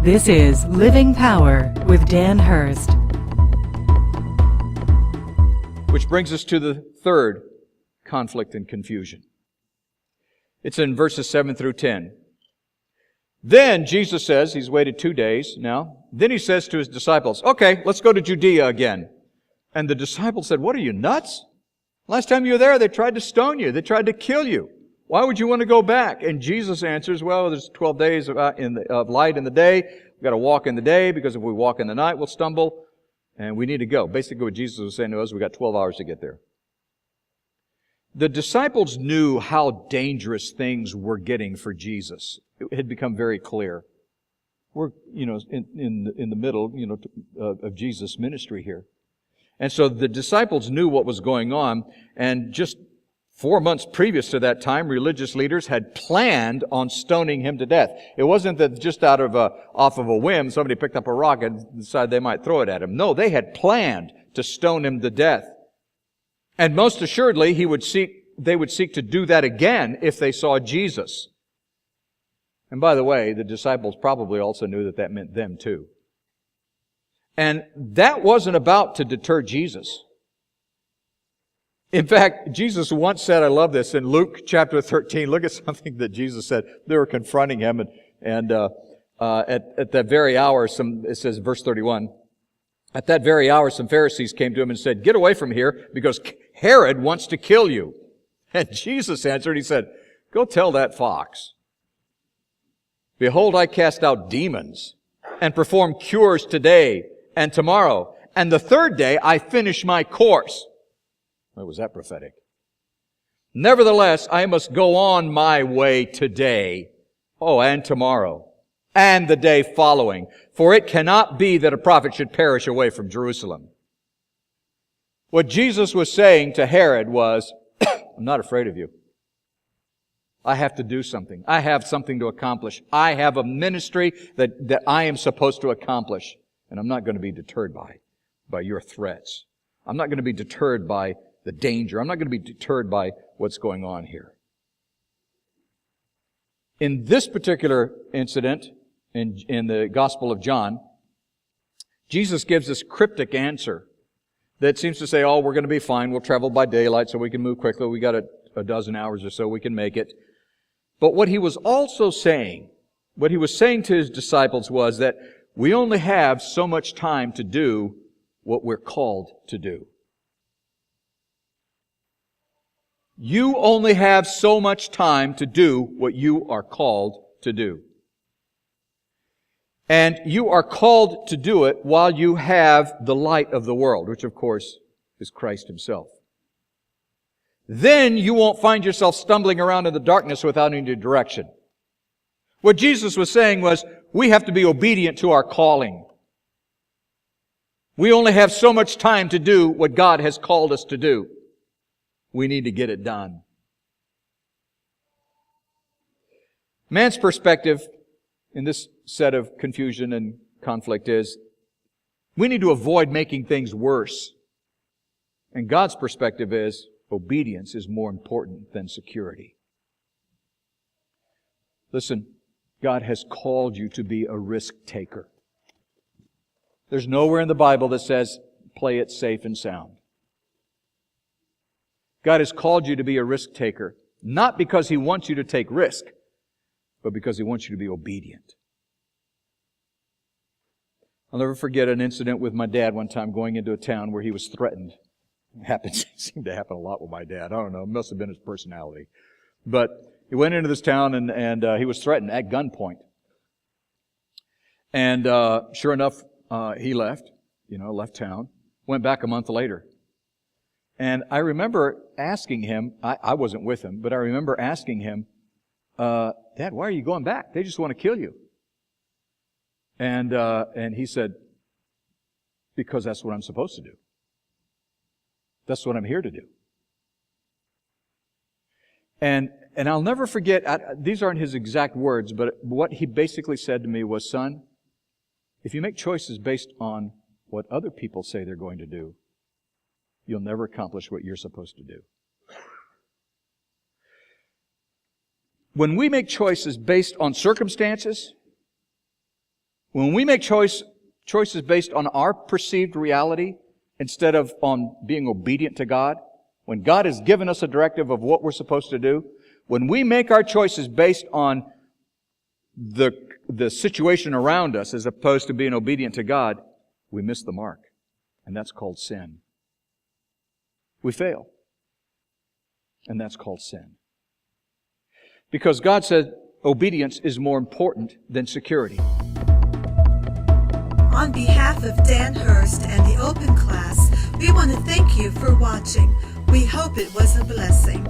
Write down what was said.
This is Living Power with Dan Hurst. Which brings us to the third conflict and confusion. It's in verses 7 through 10. Then Jesus says, he's waited 2 days now. Then he says to his disciples, okay, let's go to Judea again. And the disciples said, what are you, nuts? Last time you were there, they tried to stone you. They tried to kill you. Why would you want to go back? And Jesus answers, well, there's 12 days of light in the day. We've got to walk in the day, because if we walk in the night, we'll stumble. And we need to go. Basically what Jesus was saying to us, we've got 12 hours to get there. The disciples knew how dangerous things were getting for Jesus. It had become very clear. We're, in the middle, of Jesus' ministry here. And so the disciples knew what was going on, and just 4 months previous to that time, religious leaders had planned on stoning him to death. It wasn't that just off of a whim, somebody picked up a rock and decided they might throw it at him. No, they had planned to stone him to death. And most assuredly, they would seek to do that again if they saw Jesus. And by the way, the disciples probably also knew that meant them too. And that wasn't about to deter Jesus. In fact, Jesus once said, I love this, in Luke chapter 13, look at something that Jesus said. They were confronting him, and at that very hour, it says, verse 31, at that very hour, some Pharisees came to him and said, get away from here, because Herod wants to kill you. And Jesus answered, he said, go tell that fox. Behold, I cast out demons and perform cures today and tomorrow, and the third day I finish my course. Well, was that prophetic? Nevertheless, I must go on my way today, and tomorrow, and the day following, for it cannot be that a prophet should perish away from Jerusalem. What Jesus was saying to Herod was, I'm not afraid of you. I have to do something. I have something to accomplish. I have a ministry that I am supposed to accomplish. And I'm not going to be deterred by your threats. I'm not going to be deterred by the danger. I'm not going to be deterred by what's going on here. In this particular incident, in the Gospel of John, Jesus gives this cryptic answer that seems to say, we're going to be fine. We'll travel by daylight so we can move quickly. We got a dozen hours or so we can make it. But what he was also saying, what he was saying to his disciples was that we only have so much time to do what we're called to do. You only have so much time to do what you are called to do. And you are called to do it while you have the light of the world, which of course is Christ Himself. Then you won't find yourself stumbling around in the darkness without any direction. What Jesus was saying was, we have to be obedient to our calling. We only have so much time to do what God has called us to do. We need to get it done. Man's perspective in this set of confusion and conflict is, we need to avoid making things worse. And God's perspective is, obedience is more important than security. Listen, God has called you to be a risk taker. There's nowhere in the Bible that says, play it safe and sound. God has called you to be a risk taker, not because He wants you to take risk, but because He wants you to be obedient. I'll never forget an incident with my dad one time going into a town where he was threatened. It seemed to happen a lot with my dad. I don't know. It must have been his personality. But he went into this town and he was threatened at gunpoint. And sure enough, he left town, went back a month later. And I remember asking him, I wasn't with him, but I remember asking him, Dad, why are you going back? They just want to kill you. And he said, because that's what I'm supposed to do. That's what I'm here to do. And I'll never forget, these aren't his exact words, but what he basically said to me was, son, if you make choices based on what other people say they're going to do, you'll never accomplish what you're supposed to do. When we make choices based on circumstances, When we make choices based on our perceived reality instead of on being obedient to God, when God has given us a directive of what we're supposed to do, when we make our choices based on the situation around us as opposed to being obedient to God, we miss the mark. And that's called sin. We fail. And that's called sin. Because God said obedience is more important than security. On behalf of Dan Hurst and the Open Class, we want to thank you for watching. We hope it was a blessing.